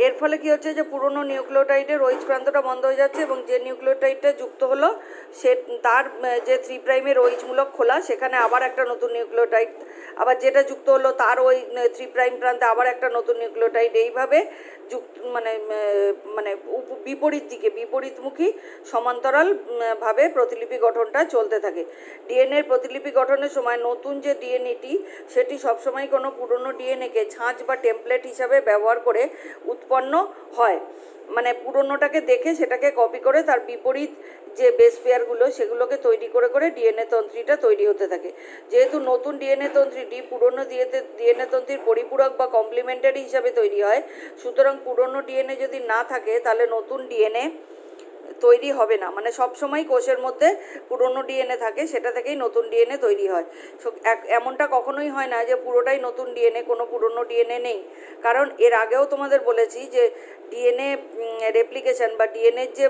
এর ফলে কী হচ্ছে যে পুরনো নিউক্লিওটাইডের ওইচ প্রান্তটা বন্ধ হয়ে যাচ্ছে এবং যে নিউক্লিওটাইডটা যুক্ত হলো সে তার যে 3' ওইচমূলক খোলা, সেখানে আবার একটা নতুন নিউক্লিওটাইড, আবার যেটা যুক্ত হলো তার ওই 3' প্রান্তে আবার একটা নতুন নিউক্লিওটাইড, এইভাবে যুক্ত মানে মানে বিপরীত দিকে বিপরীতমুখী সমান্তরাল ভাবে প্রতিলিপি গঠনটা চলতে থাকে। ডিএনএর প্রতিলিপি গঠনের সময় নতুন যে ডিএনএটি সেটি সবসময় কোনো পুরনো ডিএনএকে ছাঁচ বা টেমপ্লেট হিসাবে ব্যবহার করে উৎপন্ন হয়। মানে পুরনোটাকে দেখে সেটাকে কপি করে তার বিপরীত যে বেস পেয়ারগুলো সেগুলোকে তৈরি করে করে ডিএনএ তন্ত্রীটা তৈরি হতে থাকে। যেহেতু নতুন ডিএনএ তন্ত্রীটি পুরনো ডিএনএ তন্ত্রীর পরিপূরক বা কমপ্লিমেন্টারি হিসাবে তৈরি হয়, সুতরাং পুরনো ডিএনএ যদি না থাকে তাহলে নতুন ডিএনএ তৈরি হবে না। মানে সবসময় কোষের মধ্যে পুরনো ডিএনএ থাকে, সেটা থেকেই নতুন ডিএনএ তৈরি হয়। এমনটা কখনোই হয় না যে পুরোটাই নতুন ডিএনএ, কোনো পুরনো ডিএনএ নেই। কারণ এর আগেও তোমাদের বলেছি যে ডিএনএ রেপ্লিকেশন বা ডিএনএর যে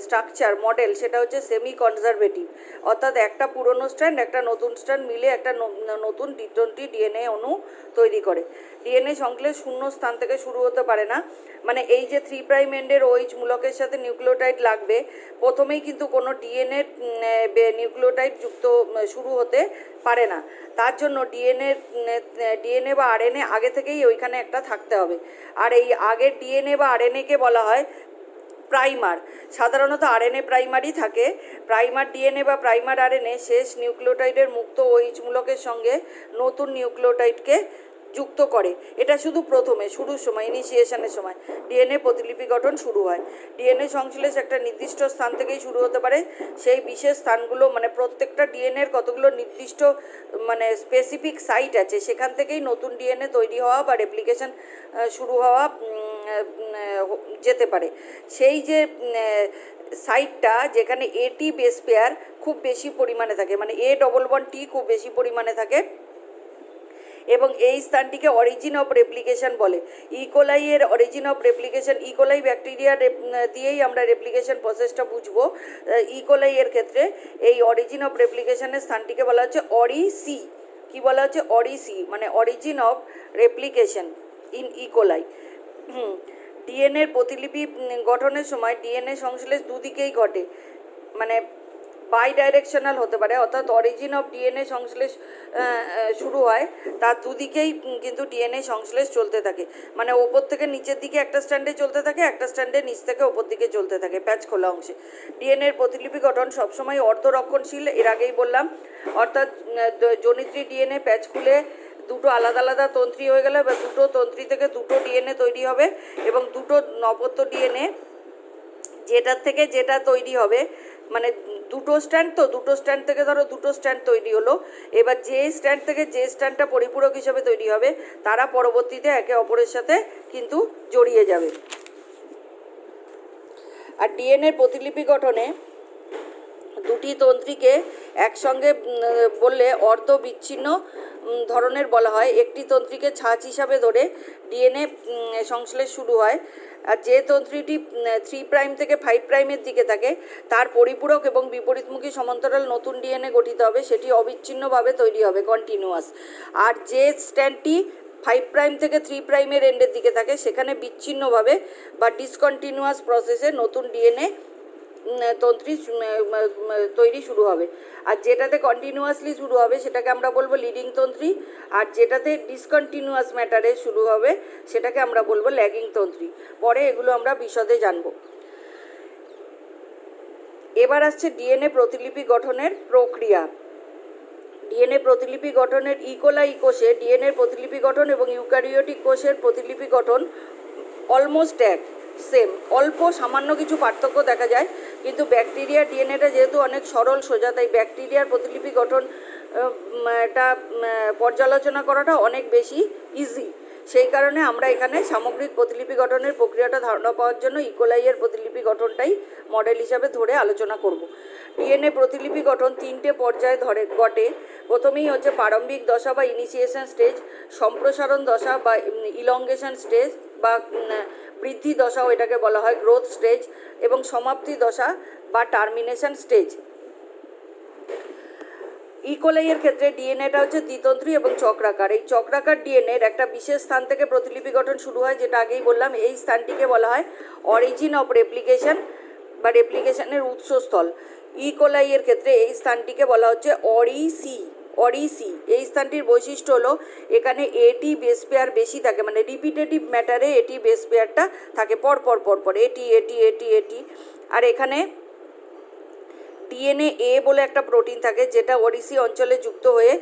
স্ট্রাকচার মডেল সেটা হচ্ছে সেমি কনজারভেটিভ, অর্থাৎ একটা পুরনো স্ট্র্যান্ড একটা নতুন স্ট্র্যান্ড মিলে একটা নতুন টি20 ডিএনএ অণু তৈরি করে। ডিএনএ সংশ্লেষ শূন্য স্থান থেকে শুরু হতে পারে না। মানে এই যে 3' এন্ডের ওইচ মূলকের সাথে নিউক্লিওটাইড লাগবে, প্রথমেই কিন্তু কোনো ডিএনএ নিউক্লিওটাইড যুক্ত শুরু হতে পারে না। তার জন্য ডিএনএ বা আরএনএ আগে থেকেই ওইখানে একটা থাকতে হবে। আর এই আগের ডিএনএ বা আরএনএকে বলা হয় প্রাইমার। সাধারণত আরএনএ প্রাইমারই থাকে। প্রাইমার ডিএনএ বা প্রাইমার আরএনএ শেষ নিউক্লিওটাইডের মুক্ত ওইচ মূলকের সঙ্গে নতুন নিউক্লিওটাইডকে যুক্ত করে। এটা শুধু প্রথমে শুরুর সময়, ইনিশিয়েশনের সময় ডিএনএ প্রতিলিপি গঠন শুরু হয়। ডিএনএ সংশ্লেষ একটা নির্দিষ্ট স্থান থেকেই শুরু হতে পারে। সেই বিশেষ স্থানগুলো মানে প্রত্যেকটা ডিএনএর কতগুলো নির্দিষ্ট মানে স্পেসিফিক সাইট আছে, সেখান থেকেই নতুন ডিএনএ তৈরি হওয়া বা রেপ্লিকেশন শুরু হওয়া যেতে পারে। সেই যে সাইটটা যেখানে এটি বেস পেয়ার খুব বেশি পরিমাণে থাকে, মানে A+1T খুব বেশি পরিমাণে থাকে, এবং এই স্থানটিকে অরিজিন অফ রেপ্লিকেশন বলে। ইকোলাই এর origin of replication, E. coli bacteria দিয়েই আমরা রেপ্লিকেশন প্রসেসটা বুঝবো। ইকোলাই এর ক্ষেত্রে এই অরিজিন অফ রেপ্লিকেশনের স্থানটিকে বলা হচ্ছে অরি-সি। কী বলা হচ্ছে? অরি-সি, মানে origin of replication in E. coli. ডিএনএর প্রতিলিপি গঠনের সময় ডিএনএ সংশ্লেষ দুদিকেই ঘটে, মানে বাই ডাইরেকশনাল হতে পারে, অর্থাৎ অরিজিন অফ ডিএনএ সংশ্লেষ শুরু হয়, তার দুদিকেই কিন্তু ডিএনএ সংশ্লেষ চলতে থাকে। মানে ওপর থেকে নিচের দিকে একটা স্ট্যান্ডে চলতে থাকে, একটা স্ট্যান্ডে নিচ থেকে ওপর দিকে চলতে থাকে প্যাচ খোলা অংশে। ডিএনএর প্রতিলিপি গঠন সবসময় অর্ধরক্ষণশীল, এর আগেই বললাম, অর্থাৎ জনিত্রী ডিএনএ প্যাচ খুলে দুটো আলাদা আলাদা তন্ত্রী হয়ে গেলে বা দুটো তন্ত্রী থেকে দুটো ডিএনএ তৈরি হবে, এবং দুটো নপত্য ডিএনএ যেটার থেকে যেটা তৈরি হবে, মানে দুটো স্ট্যান্ড, তো দুটো স্ট্যান্ড থেকে ধরো দুটো স্ট্যান্ড তৈরি হলো, এবার যে স্ট্যান্ড থেকে যে স্ট্যান্ডটা পরিপূরক হিসেবে তৈরি হবে তারা পরবর্তীতে একে অপরের সাথে কিন্তু জড়িয়ে যাবে। আর ডিএনএর প্রতিলিপি গঠনে দুটি তন্ত্রীকে একসঙ্গে বললে অর্ধ বিচ্ছিন্ন ধরনের বলা হয়। একটি তন্ত্রীকে ছাঁচ হিসাবে ধরে ডিএনএ সংশ্লেষ শুরু হয়, আর যে তন্ত্রীটি 3' থেকে 5'-এর দিকে থাকে তার পরিপূরক এবং বিপরীতমুখী সমান্তরাল নতুন ডিএনএ গঠিত হবে, সেটি অবিচ্ছিন্নভাবে তৈরি হবে, কন্টিনিউয়াস। আর যে স্ট্যান্ডটি 5' থেকে 3'-এর এন্ডের দিকে থাকে সেখানে বিচ্ছিন্নভাবে বা ডিসকন্টিনিউয়াস প্রসেসে নতুন ডিএনএ তন্ত্রী তৈরি শুরু হবে। আর যেটাতে কন্টিনিউয়াসলি শুরু হবে সেটাকে আমরা বলবো লিডিং তন্ত্রী, আর যেটাতে ডিসকন্টিনিউয়াস ম্যাটারে শুরু হবে সেটাকে আমরা বলবো ল্যাগিং তন্ত্রী। পরে এগুলো আমরা বিশদে জানব। এবার আসছে ডিএনএ প্রতিলিপি গঠনের প্রক্রিয়া। ডিএনএ প্রতিলিপি গঠনের ইকোলাই কোষে ডিএনএর প্রতিলিপি গঠন এবং ইউক্যারিওটিক কোষের প্রতিলিপি গঠন অলমোস্ট সেম, অল্প সামান্য কিছু পার্থক্য দেখা যায়, কিন্তু ব্যাকটেরিয়ার ডিএনএটা যেহেতু অনেক সরল সোজা, তাই ব্যাকটেরিয়ার প্রতিলিপি গঠন এটা পর্যালোচনা করাটা অনেক বেশি ইজি। সেই কারণে আমরা এখানে সামগ্রিক প্রতিলিপি গঠনের প্রক্রিয়াটা ধারণা পাওয়ার জন্য ইকোলাইয়ের প্রতিলিপি গঠনটাই মডেল হিসাবে ধরে আলোচনা করব। ডিএনএ প্রতিলিপি গঠন 3টে পর্যায়ে ঘটে। প্রথমেই হচ্ছে প্রারম্ভিক দশা বা ইনিশিয়েশন স্টেজ, সম্প্রসারণ দশা বা ইলংগেশন স্টেজ বা বৃদ্ধি দশাও এটাকে বলা হয়, গ্রোথ স্টেজ, এবং সমাপ্তি দশা বা টার্মিনেশন স্টেজ। ইকোলাইয়ের ক্ষেত্রে ডিএনএটা হচ্ছে দ্বিতন্ত্রী এবং চক্রাকার। এই চক্রাকার ডিএনএর একটা বিশেষ স্থান থেকে প্রতিলিপি গঠন শুরু হয়, যেটা আগেই বললাম। এই স্থানটিকে বলা হয় অরিজিন অফ রেপ্লিকেশন বা রেপ্লিকেশনের উৎসস্থল। ইকোলাইয়ের ক্ষেত্রে এই স্থানটিকে বলা হচ্ছে অরিসি। এই স্থানটির বৈশিষ্ট্য হলো এখানে এটি বেস পেয়ার বেশি থাকে, মানে রিপিটেটিভ ম্যাটারে এটি বেস পেয়ারটা থাকে পর এটি। আর এখানে ডিএনএ এ বলে একটা প্রোটিন থাকে, যেটা অরিসি অঞ্চলে যুক্ত হয়ে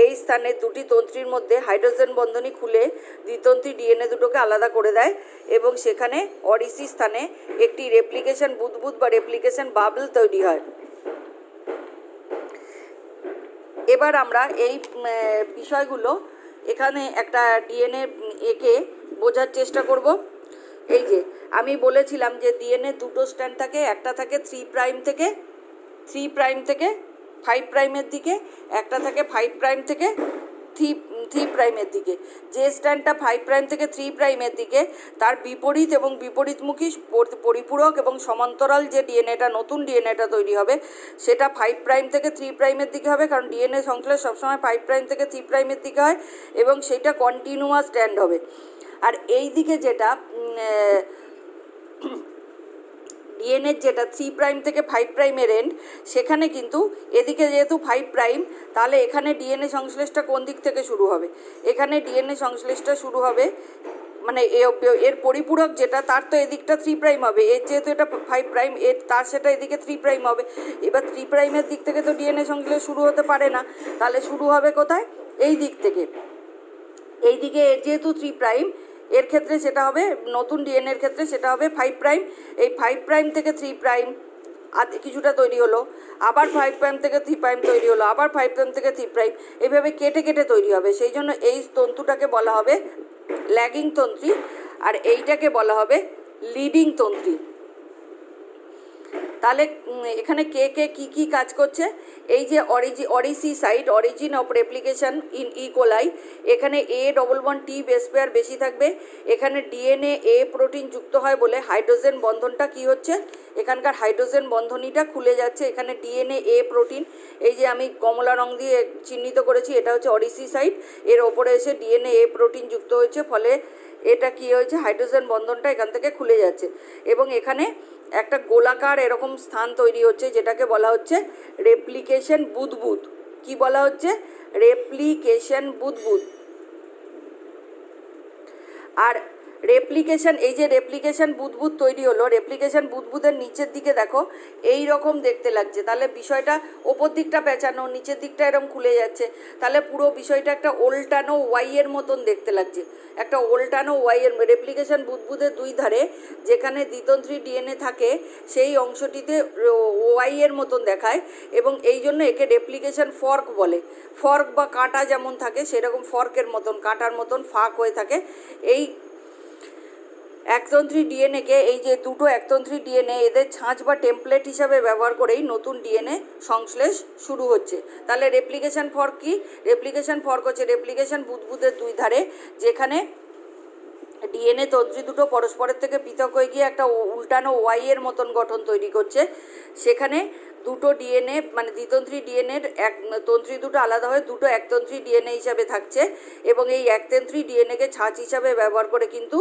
এই স্থানে দুটি তন্ত্রীর মধ্যে হাইড্রোজেন বন্ধনী খুলে দ্বিতন্ত্রী ডিএনএ দুটোকে আলাদা করে দেয় এবং সেখানে অরিসি স্থানে একটি রেপ্লিকেশন বুদবুদ বা রেপ্লিকেশন বাবল তৈরি হয়। এবার আমরা এই বিষয়গুলো এখানে একটা ডিএনএ একে বোঝার চেষ্টা করব। এই যে আমি বলেছিলাম যে ডিএনএ দুটো স্ট্র্যান্ড থাকে, একটা থাকে 3 প্রাইম থেকে 5 প্রাইমের দিকে, একটা থাকে 5 প্রাইম থেকে 3 প্রাইমের দিকে। যে স্ট্র্যান্ডটা 5 প্রাইম থেকে 3 প্রাইমের দিকে, তার বিপরীত এবং বিপরীতমুখী পরিপূরক এবং সমান্তরাল যে ডিএনএটা, নতুন ডিএনএটা তৈরি হবে, সেটা 5 প্রাইম থেকে 3 প্রাইমের দিকে হবে, কারণ ডিএনএ সংশ্লেষ সবসময় 5 প্রাইম থেকে 3 প্রাইমের দিকে হয় এবং সেটা কন্টিনিউয়াস স্ট্র্যান্ড হবে। আর এই দিকে যেটা ডিএনএর যেটা 3 প্রাইম থেকে 5 প্রাইমের এন্ড, সেখানে কিন্তু এদিকে যেহেতু 5 প্রাইম, তাহলে এখানে ডিএনএ সংশ্লেষটা কোন দিক থেকে শুরু হবে? এখানে ডিএনএ সংশ্লেষটা শুরু হবে, মানে এর পরিপূরক যেটা, তার তো এদিকটা 3 প্রাইম হবে, এর যেহেতু এটা 5 প্রাইম, এর তার সেটা এদিকে 3 প্রাইম হবে। এবার 3 প্রাইমের দিক থেকে তো ডিএনএ সংশ্লেষ শুরু হতে পারে না, তাহলে শুরু হবে কোথায়? এই দিক থেকে। এই দিকে এর যেহেতু 3 প্রাইম, এর ক্ষেত্রে সেটা হবে, নতুন ডিএনএর ক্ষেত্রে সেটা হবে 5 প্রাইম। এই 5 প্রাইম থেকে 3 প্রাইম কিছুটা তৈরি হলো, আবার 5 প্রাইম থেকে 3 প্রাইম তৈরি হলো, আবার 5 প্রাইম থেকে 3 প্রাইম, এভাবে কেটে কেটে তৈরি হবে। সেই জন্য এই তন্তুটাকে বলা হবে ল্যাগিং তন্ত্রী, আর এইটাকে বলা হবে লিডিং তন্ত্রী। তাহলে এখানে কে কে কী কী কাজ করছে? এই যে oriC site, origin of replication in E coli, এখানে A+1T বেস পেয়ার বেশি থাকবে। এখানে ডিএনএ এ প্রোটিন যুক্ত হয় বলে হাইড্রোজেন বন্ধনটা কি হচ্ছে, এখানকার হাইড্রোজেন বন্ধনীটা খুলে যাচ্ছে। এখানে ডিএনএ এ প্রোটিন, এই যে আমি কমলা রং দিয়ে চিহ্নিত করেছি, এটা হচ্ছে অরিসি সাইট, এর ওপরে এসে ডিএনএ এ প্রোটিন যুক্ত হয়েছে, ফলে এটা কি হয়েছে, হাইড্রোজেন বন্ধনটা এখান থেকে খুলে যাচ্ছে এবং এখানে একটা গোলাকার এরকম স্থান তৈরি হচ্ছে, যেটাকে বলা হচ্ছে রেপ্লিকেশন বুদবুদ। কি বলা হচ্ছে? রেপ্লিকেশন বুদবুদ। আর রেপ্লিকেশন, এই যে রেপ্লিকেশন বুদবুদ তৈরি হলো, রেপ্লিকেশন বুদবুদের নিচের দিকে দেখো এই রকম দেখতে লাগছে, তাহলে বিষয়টা ওপর দিকটা পেঁচানো, নিচের দিকটা এরকম খুলে যাচ্ছে, তাহলে পুরো বিষয়টা একটা ওল্টানো ওয়াইয়ের মতন দেখতে লাগছে, একটা ওল্টানো ওয়াইয়ের। রেপ্লিকেশন বুদবুদের দুই ধারে যেখানে দ্বিতন্ত্রী ডিএনএ থাকে, সেই অংশটিতে ওয়াইয়ের মতন দেখায় এবং এই জন্য একে রেপ্লিকেশন ফর্ক বলে। ফর্ক বা কাঁটা যেমন থাকে, সেরকম ফর্কের মতন, কাঁটার মতন ফাঁক হয়ে থাকে। এই একতন্ত্রী ডিএনএকে, এই যে দুটো একতন্ত্রী ডিএনএ, এদের ছাঁচ বা টেমপ্লেট হিসাবে ব্যবহার করেই নতুন ডিএনএ সংশ্লেষ শুরু হচ্ছে। তাহলে রেপ্লিকেশন ফর্ক কি? রেপ্লিকেশন ফর্ক হচ্ছে রেপ্লিকেশন বুদবুদের দুই ধারে যেখানে ডিএনএ তন্ত্রী দুটো পরস্পরের থেকে পৃথক হয়ে গিয়ে একটা উল্টানো ওয়াইয়ের মতন গঠন তৈরি করছে। সেখানে দুটো ডিএনএ, মানে দ্বিতন্ত্রী ডিএনএর এক তন্ত্রী দুটো আলাদা হয়ে দুটো একতন্ত্রী ডিএনএ হিসাবে থাকছে এবং এই একতন্ত্রী ডিএনএকে ছাঁচ হিসাবে ব্যবহার করে কিন্তু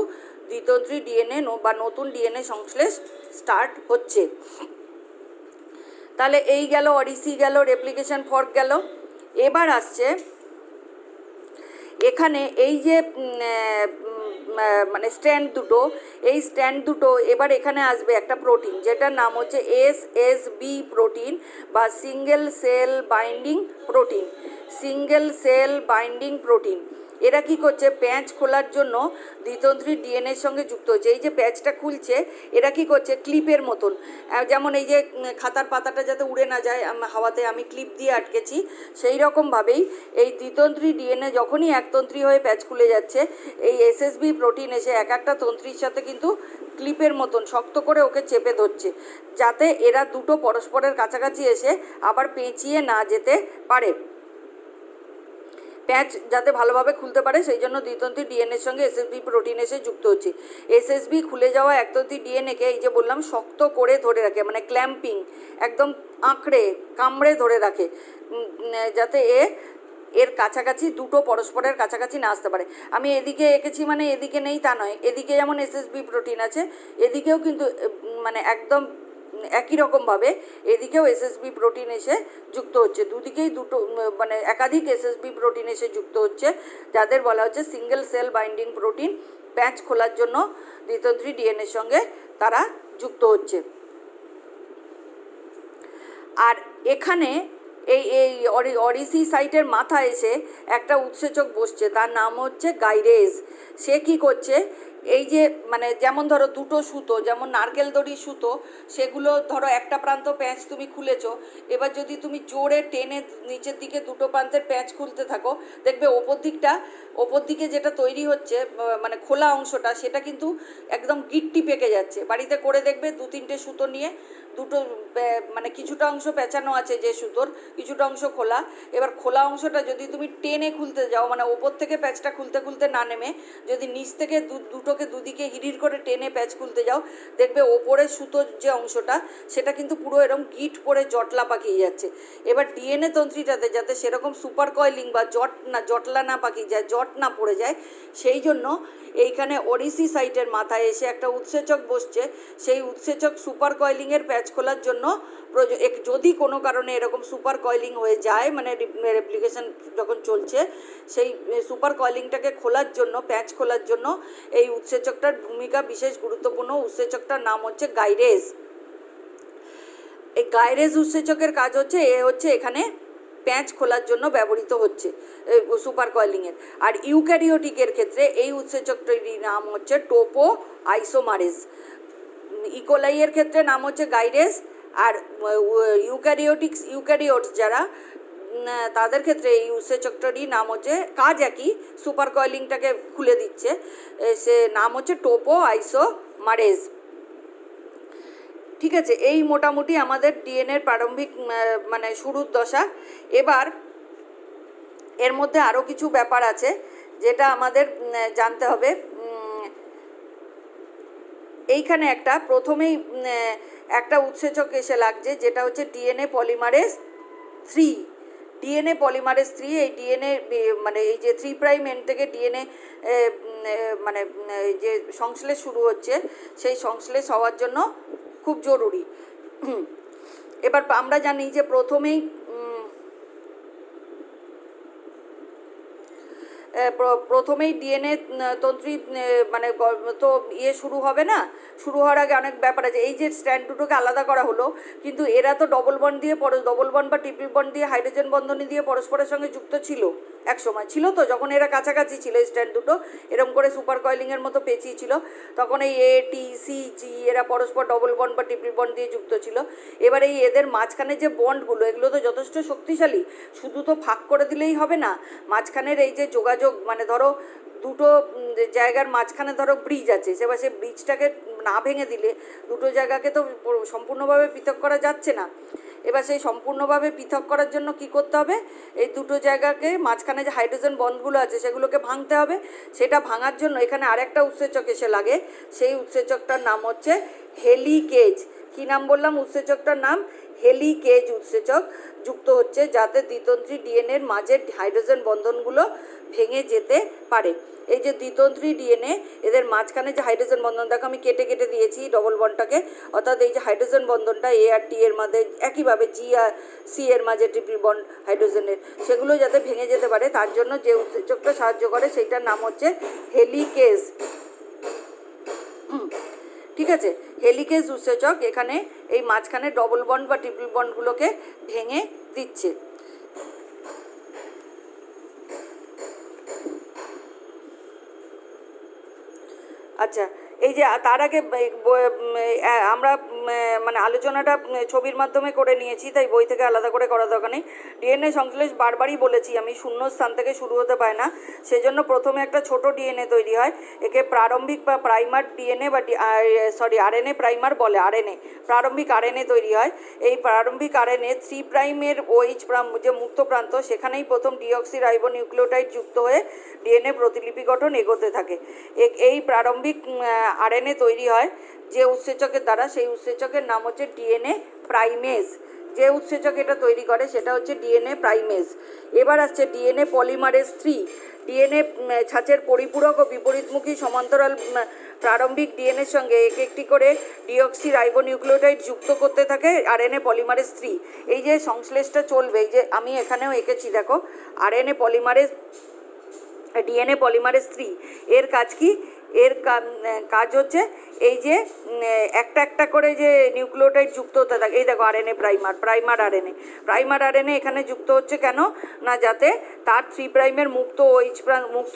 দ্বিতন্ত্রী ডিএনএ বা নতুন ডিএনএ সংশ্লেষ স্টার্ট হচ্ছে। তাহলে এই গেল অরিসি, গেল রেপ্লিকেশন ফর্ক গেল। এবার আসছে এখানে এই যে মানে স্ট্যান্ড দুটো, এই স্ট্যান্ড দুটো, এবার এখানে আসবে একটা প্রোটিন যেটার নাম হচ্ছে SSB প্রোটিন বা single cell binding protein. Single cell binding protein এরা কি করছে, প্যাঁচ খোলার জন্য দ্বিতন্ত্রী ডিএনএর সঙ্গে যুক্ত হচ্ছে। এই যে প্যাঁচটা খুলছে, এরা কি করছে, ক্লিপের মতন, যেমন এই যে খাতার পাতাটা যাতে উড়ে না যায় হাওয়াতে, আমি ক্লিপ দিয়ে আটকেছি, সেই রকমভাবেই এই দ্বিতন্ত্রী ডিএনএ যখনই একতন্ত্রী হয়ে প্যাঁচ খুলে যাচ্ছে, এই SSB প্রোটিন এসে এক একটা তন্ত্রীর সাথে কিন্তু ক্লিপের মতন শক্ত করে ওকে চেপে ধরছে, যাতে এরা দুটো পরস্পরের কাছাকাছি এসে আবার পেঁচিয়ে না যেতে পারে। প্যাচ যাতে ভালোভাবে খুলতে পারে সেই জন্য দ্বিতন্ত্রী ডিএনএর সঙ্গে এসএসবি প্রোটিন এসে যুক্ত হচ্ছে। এসএসবি খুলে যাওয়া একতন্ত্রী ডিএনএকে এই যে বললাম শক্ত করে ধরে রাখে, মানে ক্ল্যাম্পিং, একদম আঁকড়ে কামড়ে ধরে রাখে, যাতে এর কাছাকাছি দুটো পরস্পরের কাছাকাছি না আসতে পারে। আমি এদিকে এঁকেছি মানে এদিকে নেই তা নয়, এদিকে যেমন এসএসবি প্রোটিন আছে এদিকেও কিন্তু মানে একদম একই রকমভাবে এদিকেও এসএসবি প্রোটিন এসে যুক্ত হচ্ছে। দুদিকেই দুটো মানে একাধিক এসএসবি প্রোটিন এসে যুক্ত হচ্ছে, যাদের বলা হচ্ছে সিঙ্গেল সেল বাইন্ডিং প্রোটিন। প্যাচ খোলার জন্য দ্বিতন্ত্রী ডিএনএর সঙ্গে তারা যুক্ত হচ্ছে। আর এখানে এই এই অরিসি সাইটের মাথায় এসে একটা উৎসেচক বসছে, তার নাম হচ্ছে গাইরেজ। সে কি করছে, এই যে মানে যেমন ধরো দুটো সুতো, যেমন নারকেল দড়ির সুতো, সেগুলো ধরো একটা প্রান্ত প্যাঁচ তুমি খুলেছো, এবার যদি তুমি জোরে টেনে নিচের দিকে দুটো প্রান্তের প্যাঁচ খুলতে থাকো, দেখবে ওপর দিকে যেটা তৈরি হচ্ছে মানে খোলা অংশটা, সেটা কিন্তু একদম গিট্টি পেকে যাচ্ছে। বাড়িতে করে দেখবে 2-3টে সুতো নিয়ে দুটো মানে কিছুটা অংশ পেঁচানো আছে যে সুতোর, কিছুটা অংশ খোলা, এবার খোলা অংশটা যদি তুমি টেনে খুলতে যাও, মানে ওপর থেকে প্যাচটা খুলতে খুলতে না নেমে যদি নিচ থেকে দুটোকে দুদিকে হিড়ির করে টেনে প্যাচ খুলতে যাও, দেখবে ওপরের সুতোর যে অংশটা সেটা কিন্তু পুরো এরকম গিট পরে জটলা পাকিয়ে যাচ্ছে। এবার ডিএনএ তন্ত্রীটাতে যাতে সেরকম সুপার কয়েলিং বা জটলা না পাকিয়ে যায়, জট না পড়ে যায়, সেই জন্য এইখানে ওরিসি সাইটের মাথায় এসে একটা উৎসেচক বসছে। সেই উৎসেচক সুপার কয়েলিংয়ের প্যাচ খোলার জন্য যদি কোনো কারণে এরকম সুপার কয়েলিং হয়ে যায়, মানে রেপ্লিকেশন যখন চলছে, সেই সুপার কয়েলিংটাকে খোলার জন্য, প্যাচ খোলার জন্য এই উৎসেচকটার ভূমিকা বিশেষ গুরুত্বপূর্ণ। উৎসেচকটার নাম হচ্ছে গাইরেজ। এই গাইরেজ উৎসেচকের কাজ হচ্ছে এখানে প্যাঁচ খোলার জন্য ব্যবহৃত হচ্ছে সুপার কয়েলিংয়ের। আর ইউক্যারিওটিকের ক্ষেত্রে এই উৎসেচকটির নাম হচ্ছে টোপো আইসোমারেজ। ইকোলাইয়ের ক্ষেত্রে নাম হচ্ছে গাইরেজ। আর ইউক্যারিওটস যারা, তাদের ক্ষেত্রে এই উৎসেচকটির নাম হচ্ছে, কাজ একই, সুপার কয়েলিংটাকে খুলে দিচ্ছে, সে নাম হচ্ছে টোপো আইসোমারেজ। ঠিক আছে, এই মোটামুটি আমাদের ডিএনএর প্রারম্ভিক মানে শুরুর দশা। এবার এর মধ্যে আরও কিছু ব্যাপার আছে যেটা আমাদের জানতে হবে। এইখানে প্রথমেই একটা উৎসেচক এসে লাগছে, যেটা হচ্ছে ডিএনএ পলিমারেজ 3। ডিএনএ পলিমারেজ 3, এই ডিএনএ মানে এই যে 3' এন্ড থেকে ডিএনএ মানে যে সংশ্লেষ শুরু হচ্ছে, সেই সংশ্লেষ হওয়ার জন্য খুব জরুরি। এবার আমরা জানি যে প্রথমেই ডিএনএ তন্ত্রী মানে তো শুরু হবে না, শুরু হওয়ার আগে অনেক ব্যাপার আছে। এই যে স্ট্র্যান্ড দুটোকে আলাদা করা হলো, কিন্তু এরা তো ডবল বন্ড বা ট্রিপল বন্ড দিয়ে হাইড্রোজেন বন্ধনী দিয়ে পরস্পরের সঙ্গে যুক্ত ছিল, এক সময় ছিল তো, যখন এরা কাছাকাছি ছিল, স্ট্র্যান্ড দুটো এরকম করে সুপার কয়েলিংয়ের মতো পেঁচিয়ে ছিল, তখন এই এ টি সি জি এরা পরস্পর ডবল বন্ড বা ট্রিপল বন্ড দিয়ে যুক্ত ছিল। এবার এই এদের মাঝখানে যে বন্ডগুলো, এগুলো তো যথেষ্ট শক্তিশালী, শুধু তো ফাঁক করে দিলেই হবে না, মাঝখানের এই যে যোগাযোগ, মানে ধরো দুটো জায়গার মাঝখানে ধরো ব্রিজ আছে, সেবার সেই ব্রিজটাকে না ভেঙে দিলে দুটো জায়গাকে তো সম্পূর্ণভাবে পৃথক করা যাচ্ছে না। এবার সেই সম্পূর্ণভাবে পৃথক করার জন্য কি করতে হবে, এই দুটো জায়গাকে মাঝখানে যে হাইড্রোজেন বন্ডগুলো আছে সেগুলোকে ভাঙতে হবে। সেটা ভাঙার জন্য এখানে আরেকটা উৎসেচক এসে লাগে, সেই উৎসেচকটার নাম হচ্ছে হেলিকেজ। কী নাম বললাম উৎসেচকটার নাম? হেলিকেজ উৎসেচক যুক্ত হচ্ছে, যাতে দ্বিতন্ত্রী ডিএনএর মাঝের হাইড্রোজেন বন্ধনগুলো ভেঙে যেতে পারে। এই যে দ্বিতন্ত্রী ডিএনএ, এদের মাঝখানে যে হাইড্রোজেন বন্ধন, দেখো আমি কেটে কেটে দিয়েছি ডবল বন্ডটাকে, অর্থাৎ এই যে হাইড্রোজেন বন্ধনটা এ আর টি এর মাঝে, একইভাবে জি আর সি এর মাঝে ট্রিপল বন্ড হাইড্রোজেনের, সেগুলো যাতে ভেঙে যেতে পারে তার জন্য যে উৎসেচকটা সাহায্য করে সেইটার নাম হচ্ছে হেলিকেজ। ঠিক আছে, হেলিকেজ উৎসেচক এখানে এই মাঝখানে ডবল বন্ড বা ট্রিপল বন্ডগুলোকে ভেঙে দিচ্ছে। আচ্ছা, এই যে তার আগে আমরা মানে আলোচনাটা ছবির মাধ্যমে করে নিয়েছি, তাই বই থেকে আলাদা করে করার দরকার নেই। ডিএনএ সংশ্লেষ বারবারই বলেছি আমি, শূন্য স্থান থেকে শুরু হতে পারে না, সেজন্য প্রথমে একটা ছোট ডিএনএ তৈরি হয়, একে প্রারম্ভিক বা প্রাইমার ডিএনএ বা আরএনএ প্রাইমার বলে। প্রারম্ভিক আরএনএ তৈরি হয়। এই প্রারম্ভিক আরএনএ 3 প্রাইমের OH যে মুক্ত প্রান্ত, সেখানেই প্রথম ডিঅক্সিরাইবোনিউক্লিওটাইড যুক্ত হয়ে ডিএনএ প্রতিলিপি গঠন এগোতে থাকে। এই প্রারম্ভিক আরএনএ তৈরি হয় যে উৎসেচকের দ্বারা, সেই উৎসেচকের নাম হচ্ছে ডিএনএ প্রাইমেজ। যে উৎসেচক এটা তৈরি করে সেটা হচ্ছে ডিএনএ প্রাইমেজ। এবার আসছে ডিএনএ পলিমারেজ 3। ডিএনএ ছাঁচের পরিপূরক ও বিপরীতমুখী সমান্তরাল প্রারম্ভিক ডিএনএর সঙ্গে একটি করে ডিঅক্সিরাইবোনিউক্লিওটাইড যুক্ত করতে থাকে আরএনএ পলিমারেজ 3। এই যে সংশ্লেষটা চলবে, এই যে আমি এখানেও এঁকেছি দেখো, আরএনএ পলিমারেজ ডিএনএ পলিমারেজ 3 এর কাজ কি? এর কাজ হচ্ছে এই যে একটা একটা করে যে নিউক্লিওটাইড যুক্ত হতে থাকে। এই দেখো আরএনএ প্রাইমার আরএনএ এখানে যুক্ত হচ্ছে কেন না, যাতে তার 3 প্রাইমের মুক্ত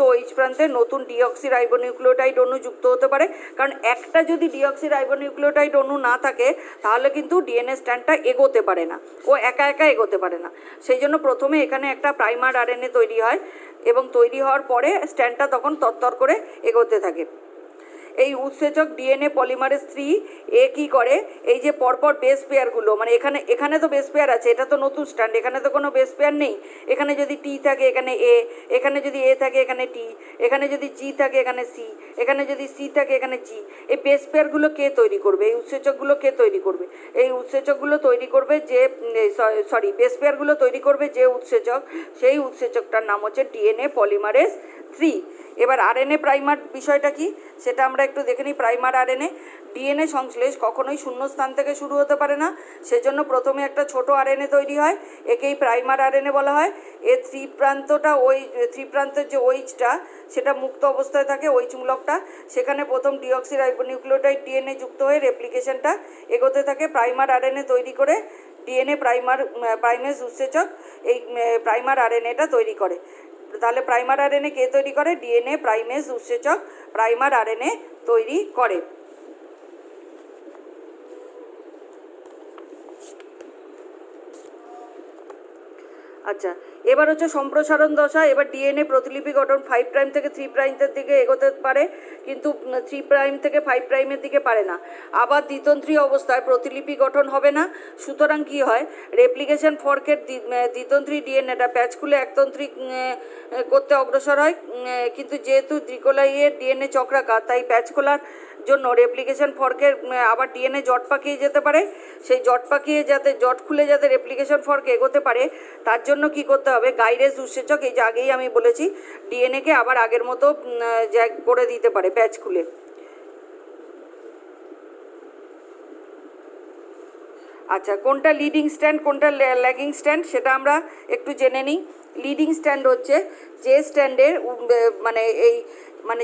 OH প্রান্তে নতুন ডিঅক্সিরাইবোনিউক্লিওটাইড অণু যুক্ত হতে পারে। কারণ একটা যদি ডিঅক্সিরাইবোনিউক্লিওটাইড অণু না থাকে তাহলে কিন্তু ডিএনএ স্ট্র্যান্ডটা এগোতে পারে না, ও একা একা এগোতে পারে না। সেই জন্য প্রথমে এখানে একটা প্রাইমার আরএনএ তৈরি হয় এবং তৈরি হওয়ার পরে স্ট্র্যান্ডটা তখন তরতর করে এগোতে থাকে। এই উৎসেচক ডিএনএ পলিমারেজ 3 এ কী করে, এই যে পরপর বেস পেয়ারগুলো, মানে এখানে তো বেস পেয়ার আছে, এটা তো নতুন স্ট্র্যান্ড, এখানে তো কোনো বেস পেয়ার নেই। এখানে যদি টি থাকে এখানে এ, এখানে যদি এ থাকে এখানে টি, এখানে যদি জি থাকে এখানে সি, এখানে যদি সি থাকে এখানে জি। এই বেস পেয়ারগুলো কে তৈরি করবে? এই উৎসেচকগুলো কে তৈরি করবে? এই উৎসেচকগুলো তৈরি করবে যে বেস পেয়ারগুলো তৈরি করবে যে উৎসেচক, সেই উৎসেচকটার নাম হচ্ছে ডিএনএ পলিমারেজ 3। এবার আরএনএ প্রাইমার বিষয়টা কি সেটা আমরা একটু দেখে নিই। প্রাইমার আরএনএ ডিএনএ সংশ্লেষ কখনোই শূন্য স্থান থেকে শুরু হতে পারে না, সেজন্য প্রথমে একটা ছোট আরএনএ তৈরি হয়, একেই প্রাইমার আরএনএ বলা হয়। এর 3 প্রান্তের যে OHটা সেটা মুক্ত অবস্থায় থাকে, OH মূলকটা, সেখানে প্রথম ডিঅক্সিরাইবোনিউক্লিওটাইড ডিএনএ যুক্ত হয়ে রেপ্লিকেশনটা এগোতে থাকে। প্রাইমার আরএনএ তৈরি করে ডিএনএ প্রাইমেজ উৎসেচক এই প্রাইমার আরএনএটা তৈরি করে। তাহলে প্রাইমার আরএনএ কে তৈরি করে? ডিএনএ প্রাইমেজ উৎসেচক প্রাইমার আরএনএ তৈরি করে। আচ্ছা, এবার হচ্ছে সম্প্রসারণ দশা। এবার ডিএনএ প্রতিলিপি গঠন 5 প্রাইম থেকে 3 প্রাইমের দিকে এগোতে পারে, কিন্তু 3 প্রাইম থেকে 5 প্রাইমের দিকে পারে না। আবার দ্বিতন্ত্রী অবস্থায় প্রতিলিপি গঠন হবে না। সুতরাং কি হয়, রেপ্লিকেশন ফর্কের দ্বিতন্ত্রী ডিএনএটা প্যাচ খুলে একতন্ত্রী করতে অগ্রসর হয়, কিন্তু যেহেতু দ্বিকোলাইয়ের ডিএনএ চক্রাকার, তাই প্যাচ খোলার জন্য রেপ্লিকেশন ফর্কের আবার ডিএনএ জট পাকিয়ে যেতে পারে। সেই জট খুলে যাতে রেপ্লিকেশন ফর্ক এগোতে পারে, তার জন্য কি করতে হবে, গাইরেজ উৎসেচক, এই যে আগেই আমি বলেছি, ডিএনএকে আবার আগের মতো করে দিতে পারে প্যাচ খুলে। আচ্ছা, কোনটা লিডিং স্ট্যান্ড কোনটা ল্যাগিং স্ট্যান্ড সেটা আমরা একটু জেনে নিই। লিডিং স্ট্যান্ড হচ্ছে যে স্ট্যান্ডের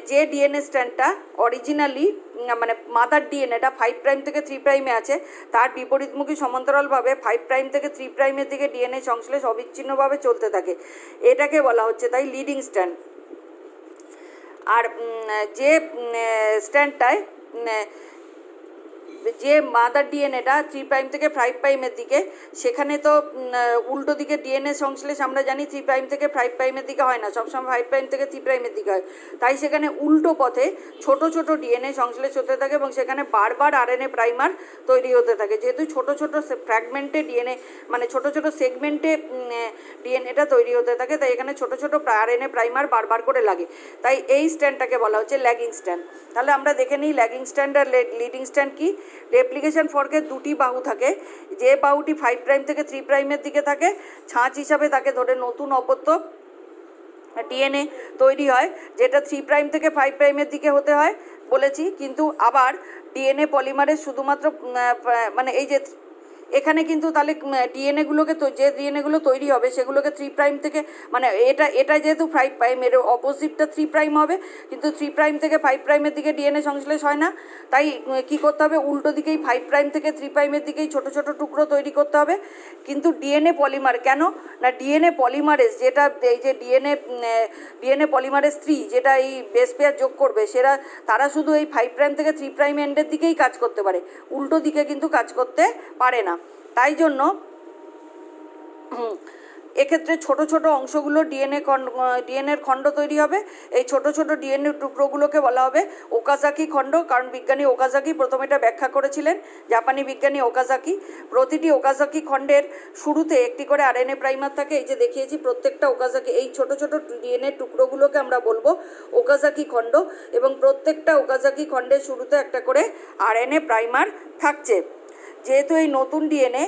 যে ডিএনএ স্ট্যান্ডটা অরিজিনালি মাদার ডিএনএটা 5 প্রাইম থেকে 3 প্রাইমে আছে, তার বিপরীতমুখী সমান্তরালভাবে 5 প্রাইম থেকে 3 প্রাইমের দিকে ডিএনএ সংশ্লেষ অবিচ্ছিন্নভাবে চলতে থাকে, এটাকে বলা হচ্ছে তাই লিডিং স্ট্যান্ড। আর যে স্ট্যান্ডটায় যে মাদার ডিএনএটা 3 প্রাইম থেকে 5 প্রাইমের দিকে, সেখানে তো উল্টো দিকে ডিএনএ সংশ্লেষ আমরা জানি 3 প্রাইম থেকে 5 প্রাইমের দিকে হয় না, সবসময় 5 প্রাইম থেকে 3 প্রাইমের দিকে হয়। তাই সেখানে উল্টো পথে ছোট ছোট ডিএনএ সংশ্লেষ হতে থাকে এবং সেখানে বারবার আরএনএ প্রাইমার তৈরি হতে থাকে। যেহেতু ছোট ছোট ফ্র্যাগমেন্টে ডিএনএ ছোট ছোট সেগমেন্টে ডিএনএটা তৈরি হতে থাকে, তাই এখানে ছোট ছোট আরএনএ প্রাইমার বারবার করে লাগে, তাই এই স্ট্যান্ডটাকে বলা হচ্ছে ল্যাগিং স্ট্যান্ড। তাহলে আমরা দেখে নিই ল্যাগিং স্ট্যান্ড আর লিডিং স্ট্যান্ড কি। রেপ্লিকেশন ফর্কের 2টি বাহু থাকে, যে বাহুটি 5 প্রাইম থেকে 3 প্রাইমের দিকে থাকে, ছাঁচ হিসাবে তাকে ধরে নতুন অপত্য ডিএনএ তৈরি হয়, যেটা 3 প্রাইম থেকে 5 প্রাইমের দিকে হতে হয় বলেছি। কিন্তু আবার ডিএনএ পলিমারেজ শুধুমাত্র এখানে কিন্তু তাহলে ডিএনএগুলোকে তো যে ডিএনএগুলো তৈরি হবে সেগুলোকে 3' থেকে মানে এটা যেহেতু 5' এর অপোজিটটা 3' হবে, কিন্তু 3' থেকে 5'এর দিকে ডিএনএ সংশ্লেষ হয় না। তাই কি করতে হবে, উল্টো দিকেই 5' থেকে 3'এর দিকেই ছোট ছোট টুকরো তৈরি করতে হবে। কিন্তু ডিএনএ পলিমার কেন না, ডিএনএ পলিমারেজ যেটা এই যে ডিএনএ পলিমারেজ 3 যেটা এই বেস পেয়ার যোগ করবে তারা শুধু এই 5' থেকে 3' এন্ডের দিকেই কাজ করতে পারে, উল্টো দিকে কিন্তু কাজ করতে পারে না। তাই জন্য এক্ষেত্রে ছোট ছোট অংশগুলো ডিএনএর খণ্ড তৈরি হবে। এই ছোট ছোট ডিএনএ টুকরোগুলোকে বলা হবে ওকাজাকি খণ্ড, কারণ বিজ্ঞানী ওকাজাকি প্রথম এটা ব্যাখ্যা করেছিলেন, জাপানি বিজ্ঞানী ওকাজাকি। প্রতিটি ওকাজাকি খণ্ডের শুরুতে একটি করে আরএনএ প্রাইমার থাকে। এই যে দেখিয়েছি প্রত্যেকটা ওকাজাকি, এই ছোট ছোট ডিএনএ টুকরোগুলোকে আমরা বলবো ওকাজাকি খণ্ড, এবং প্রত্যেকটা ওকাজাকি খণ্ডের শুরুতে একটা করে আরএনএ প্রাইমার থাকছে। যেহেতু এই নতুন ডিএনএ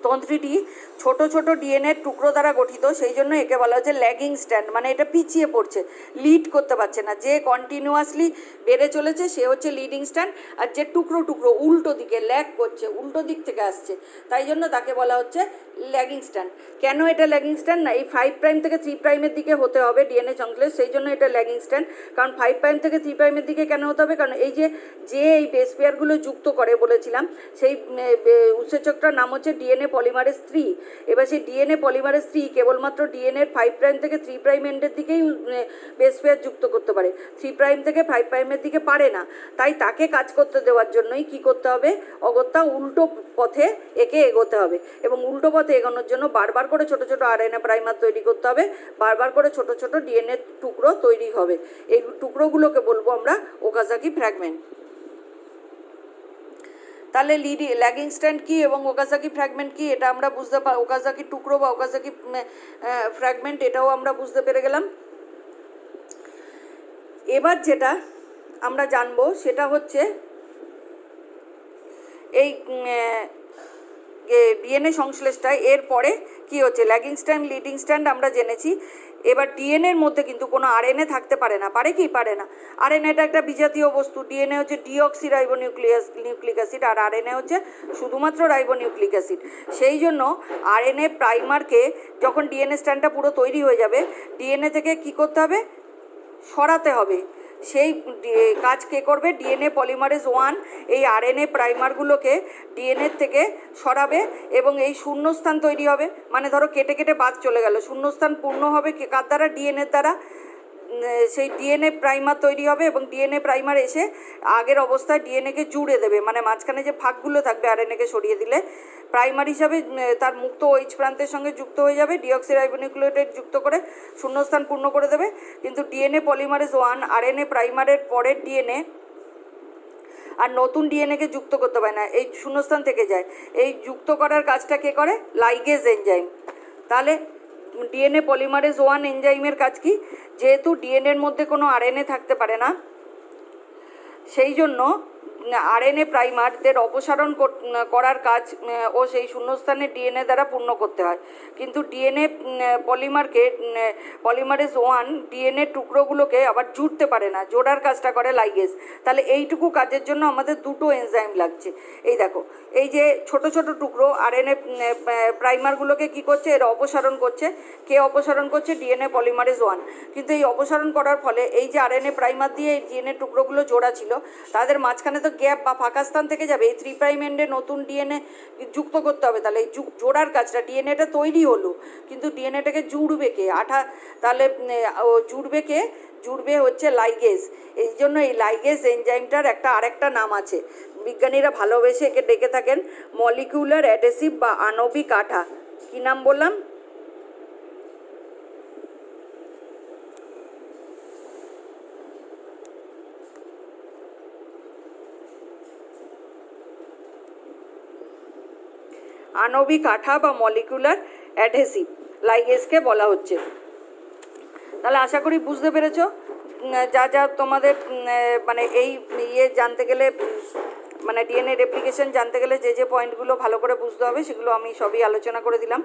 তন্ত্রীটি ছোট ছোট ডিএনএর টুকরো দ্বারা গঠিত, সেই জন্য একে বলা হচ্ছে ল্যাগিং স্ট্যান্ড, মানে এটা পিছিয়ে পড়ছে, লিড করতে পারছে না। যে কন্টিনিউয়াসলি বেড়ে চলেছে সে হচ্ছে লিডিং স্ট্যান্ড, আর যে টুকরো টুকরো উল্টো দিকে ল্যাগ করছে, উল্টো দিক থেকে আসছে, তাই জন্য তাকে বলা হচ্ছে ল্যাগিং স্ট্যান্ড। কেন এটা ল্যাগিং স্ট্যান্ড না, এই 5' থেকে 3'এর দিকে হতে হবে ডিএনএ সংশ্লেষ, সেই জন্য এটা ল্যাগিং স্ট্যান্ড। কারণ 5' থেকে 3'এর দিকে কেন হতে হবে, কারণ এই যে এই বেস পেয়ারগুলো যুক্ত করে বলেছিলাম, সেই উৎসেচকটার নাম হচ্ছে ডিএনএ পলিমারেজ 3। এবার সেই ডিএনএ পলিমারেজ 3 কেবলমাত্র ডিএনএর 5' থেকে 3' এন্ডের দিকেই বেস পেয়ার যুক্ত করতে পারে, 3' থেকে 5'এর দিকে পারে না। তাই তাকে কাজ করতে দেওয়ার জন্যই কি করতে হবে, অগত্যা উল্টো পথে একে এগোতে হবে, এবং উল্টো পথে এগোনোর জন্য বারবার করে ছোট ছোট আরএনএ প্রাইমার তৈরি করতে হবে, বারবার করে ছোট ছোট ডিএনএ টুকরো তৈরি হবে। এই টুকরোগুলোকে বলবো আমরা ওকাজাকি ফ্র্যাগমেন্ট। তাহলে ল্যাগিং স্ট্যান্ড কী এবং ওকাজাকি ফ্র্যাগমেন্ট কী এটা আমরা বুঝতে ওকাজাকি টুকরো বা ওকাজাকি ফ্র্যাগমেন্ট এটাও আমরা বুঝতে পেরে গেলাম। এবার যেটা আমরা জানবো সেটা হচ্ছে এই ডিএনএ সংশ্লেষটা এরপরে কি হচ্ছে। ল্যাগিং স্ট্যান্ড, লিডিং স্ট্যান্ড আমরা জেনেছি। এবার ডিএনএর মধ্যে কিন্তু কোনো আরএনএ থাকতে পারে না, পারে কি, পারে না। আরএনএটা একটা বিজাতীয় বস্তু, ডিএনএ হচ্ছে নিউক্লিক অ্যাসিড, আর আরএনএ হচ্ছে শুধুমাত্র রাইবোনিউক্লিক অ্যাসিড। সেই জন্য আরএনএ প্রাইমারকে যখন ডিএনএ স্ট্যান্ডটা পুরো তৈরি হয়ে যাবে, ডিএনএ থেকে কি করতে হবে, সরাতে হবে। সেই কাজ কে করবে, ডিএনএ পলিমারেজ 1 এই আরএনএ প্রাইমারগুলোকে ডিএনএর থেকে সরাবে, এবং এই শূন্যস্থান তৈরি হবে। মানে ধরো কেটে কেটে বাদ চলে গেল, শূন্যস্থান পূর্ণ হবে কার দ্বারা, ডিএনএর দ্বারা। সেই ডিএনএ প্রাইমার তৈরি হবে, এবং ডিএনএ প্রাইমার এসে আগের অবস্থায় ডিএনএকে জুড়ে দেবে, মানে মাঝখানে যে ফাঁকগুলো থাকবে আরএনএকে সরিয়ে দিলে প্রাইমার হিসাবে তার মুক্ত OH প্রান্তের সঙ্গে যুক্ত হয়ে যাবে, ডিঅক্সিরাইবোনিউক্লিওটাইড যুক্ত করে শূন্যস্থান পূর্ণ করে দেবে। কিন্তু ডিএনএ পলিমারেজ 1 আরএনএ প্রাইমারের পরের ডিএনএ আর নতুন ডিএনএকে যুক্ত করতে পারে না, এই শূন্যস্থান থেকে যায়। এই যুক্ত করার কাজটা কে করে, লাইগেজ এনজাইম। তাহলে ডিএনএ পলিমারেজ 1 এনজাইমের কাজ কি, যেহেতু ডিএনএর মধ্যে কোনো আরএনএ থাকতে পারে না, সেই জন্য আরএনএ প্রাইমারদের অপসারণ করার কাজ ও সেই শূন্যস্থানে ডিএনএ দ্বারা পূর্ণ করতে হয়। কিন্তু ডিএনএ পলিমারেজ 1 ডিএনএ টুকরোগুলোকে আবার জুড়তে পারে না, জোড়ার কাজটা করে লাইগেজ। তাহলে এইটুকু কাজের জন্য আমাদের দুটো এনজাইম লাগছে। এই দেখো, এই যে ছোট ছোট টুকরো আরএনএ প্রাইমারগুলোকে কি করছে, এরা অপসারণ করছে। কে অপসারণ করছে, ডিএনএ পলিমারেজ 1। কিন্তু এই অপসারণ করার ফলে এই যে আরএনএ প্রাইমার দিয়ে এই ডিএনএ টুকরোগুলো জোড়া ছিল, তাদের মাঝখানে তো গ্যাপ বা ফাঁকা স্থান থেকে যাবে, এই 3' এন্ডে নতুন ডিএনএ যুক্ত করতে হবে। তাহলে এই জোড়ার কাজটা, ডিএনএটা তৈরি হলো কিন্তু ডিএনএটাকে জুড়বে কে, তাহলে জুড়বে হচ্ছে লাইগেজ। এই জন্য এই লাইগেজ এনজাইমটার আরেকটা নাম আছে, বিজ্ঞানীরা ভালোবেসে একে ডেকে থাকেন মলিকিউলার অ্যাডহেসিভ বা আণবিক আঠা। কী নাম বললাম, আণবিক আঠা বা মলিকুলার অ্যাডহেসিভ লাইগেজকে বলা হচ্ছে। তাহলে আশা করি বুঝতে পেরেছো। যা যা তোমাদের মানে এই জানতে গেলে, মানে ডিএনএ রেপ্লিকেশন জানতে গেলে যে পয়েন্টগুলো ভালো করে বুঝতে হবে সেগুলো আমি সবই আলোচনা করে দিলাম।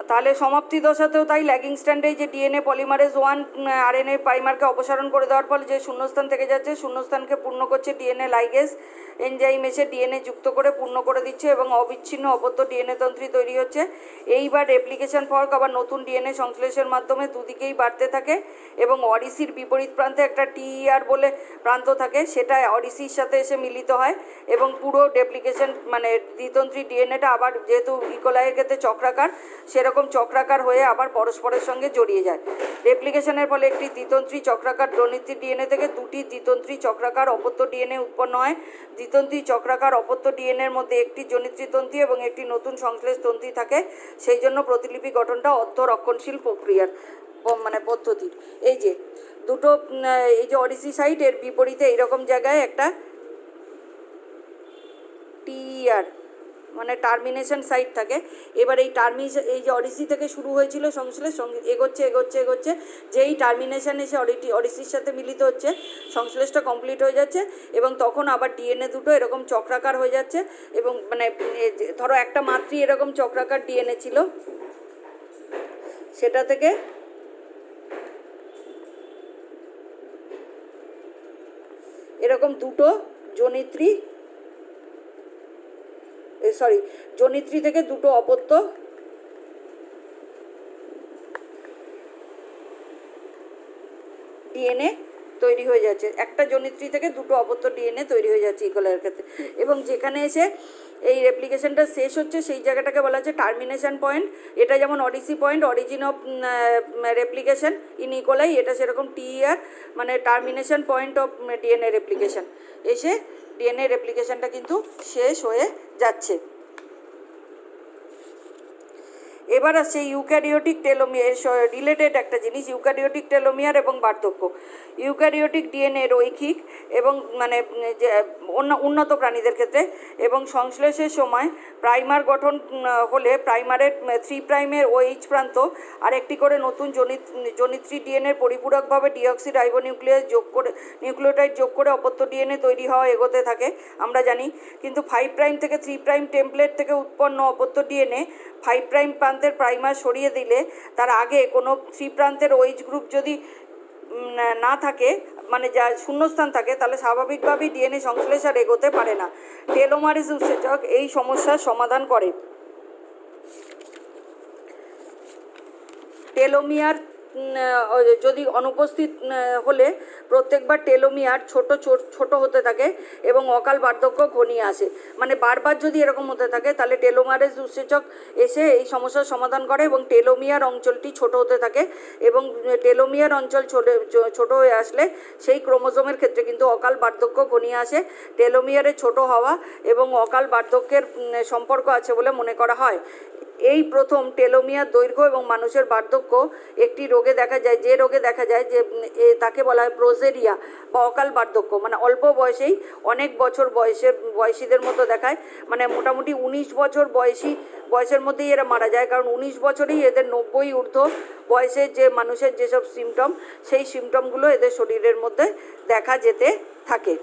তাহলে সমাপ্তি দশাতেও তাই ল্যাগিং স্ট্যান্ডে যে ডিএনএ পলিমারেজ 1 আরএনএ প্রাইমারকে অপসারণ করে দেওয়ার ফলে যে শূন্যস্থান থেকে যাচ্ছে, শূন্যস্থানকে পূর্ণ করছে ডিএনএ লাইগেজ এনজাইম এসে ডিএনএ যুক্ত করে পূর্ণ করে দিচ্ছে এবং অবিচ্ছিন্ন অপত্য ডিএনএ তন্ত্রী তৈরি হচ্ছে। এইবার রেপ্লিকেশন ফর্ক আবার নতুন ডিএনএ সংশ্লেষের মাধ্যমে দুদিকেই বাড়তে থাকে এবং অডিসির বিপরীত প্রান্তে একটা টিইআর বলে প্রান্ত থাকে, সেটা অডিসির সাথে এসে মিলিত হয় এবং পুরো রেপ্লিকেশন মানে দ্বিতন্ত্রী ডিএনএটা আবার যেহেতু ইকোলাইয়ের ক্ষেত্রে চক্রাকার, সেরকম চক্রাকার হয়ে আবার পরস্পরের সঙ্গে জড়িয়ে যায়। রেপ্লিকেশনের ফলে একটি দ্বিতন্ত্রী চক্রাকার জনিত্রী ডিএনএ থেকে দুটি দ্বিতন্ত্রী চক্রাকার অপত্য ডিএনএ উৎপন্ন হয়। দ্বিতন্ত্রী চক্রাকার অপত্য ডিএনএর মধ্যে একটি জনিত্রী তন্ত্রী এবং একটি নতুন সংশ্লেষ তন্ত্রী থাকে, সেই জন্য প্রতিলিপি গঠনটা অর্ধরক্ষণশীল প্রক্রিয়ার মানে পদ্ধতির। এই যে দুটো এই যে অডিসি সাইট এর বিপরীতে এইরকম জায়গায় একটা টিইআর মানে টার্মিনেশন সাইট থাকে। এবার এই এই যে অডিসি থেকে শুরু হয়েছিল সংশ্লেষ এগোচ্ছে এগোচ্ছে এগোচ্ছে, যেই টার্মিনেশন এসে অডিসির সাথে মিলিত হচ্ছে, সংশ্লেষটা কমপ্লিট হয়ে যাচ্ছে এবং তখন আবার ডিএনএ দুটো এরকম চক্রাকার হয়ে যাচ্ছে এবং মানে ধরো একটা মাত্রই এরকম চক্রাকার ডিএনএ ছিল, সেটা থেকে এরকম দুটো জনিত্রী থেকে দুটো অপত্য ডিএনএ তৈরি হয়ে যাচ্ছে, একটা জনিত্রী থেকে দুটো অপত্য ডিএনএ তৈরি হয়ে যাচ্ছে ইকোলাইয়ের ক্ষেত্রে। এবং যেখানে এসে এই রেপ্লিকেশনটা শেষ হচ্ছে সেই জায়গাটাকে বলা হচ্ছে টার্মিনেশন পয়েন্ট। এটা যেমন Odyssey point, origin of replication in E. coli, এটা সেরকম টিইআর মানে termination point of DNA replication, এসে ডিএনএ রেপ্লিকেশনটা কিন্তু শেষ হয়ে যাচ্ছে। এবার আসছে ইউক্যারিওটিক টেলোমিয়ার রিলেটেড একটা জিনিস, ইউক্যারিওটিক টেলোমিয়ার এবং বার্ধক্য। ইউক্যারিওটিক ডিএনএ রৈখিক এবং মানে যে উন্নত প্রাণীদের ক্ষেত্রে এবং সংশ্লেষের সময় প্রাইমার গঠন হলে প্রাইমারের 3 প্রাইমের OH প্রান্ত আর একটি করে নতুন জনিত্রী ডিএনএর পরিপূরকভাবে ডিঅক্সি রাইবোনিউক্লিয়াস নিউক্লিওটাইড যোগ করে অপত্য ডিএনএ তৈরি হওয়া এগোতে থাকে, আমরা জানি। কিন্তু 5 প্রাইম থেকে 3 প্রাইম টেমপ্লেট থেকে উৎপন্ন অপত্য ডিএনএ 5 প্রাইম প্রান্তের প্রাইমার সরিয়ে দিলে তার আগে কোনো 3 প্রান্তের OH গ্রুপ যদি না থাকে, মানে যা শূন্যস্থান থাকে, তাহলে স্বাভাবিকভাবেই ডিএনএ সংশ্লেষ আর এগোতে পারে না। টেলোমারেজ উৎসেচক এই সমস্যার সমাধান করে। টেলোমিয়ার যদি অনুপস্থিত হলে প্রত্যেকবার টেলোমিয়ার ছোট হতে থাকে এবং অকাল বার্ধক্য ঘনিয়ে আসে। মানে বারবার যদি এরকম হতে থাকে তাহলে টেলোমারেজ উৎসেচক এসে এই সমস্যার সমাধান করে এবং টেলোমিয়ার অঞ্চলটি ছোট হতে থাকে এবং টেলোমিয়ার অঞ্চল ছোট হয়ে আসলে সেই ক্রোমোজোমের ক্ষেত্রে কিন্তু অকাল বার্ধক্য ঘনিয়ে আসে। টেলোমিয়ারে ছোট হওয়া এবং অকাল বার্ধক্যের সম্পর্ক আছে বলে মনে করা হয়। এই প্রথম টেলোমিয়ার দৈর্ঘ্য এবং মানুষের বার্ধক্য একটি রোগে দেখা যায়, যে রোগে দেখা যায় যে তাকে বলা হয় প্রোজেরিয়া বা অকাল বার্ধক্য। মানে অল্প বয়সেই অনেক বছর বয়সীদের মতো দেখায়, মানে মোটামুটি 19 বছর বয়সের মধ্যেই এরা মারা যায়, কারণ 19 বছরেই এদের 90 ঊর্ধ্ব বয়সের যে মানুষের যেসব সিমটম, সেই সিমটমগুলো এদের শরীরের মধ্যে দেখা যেতে থাকে।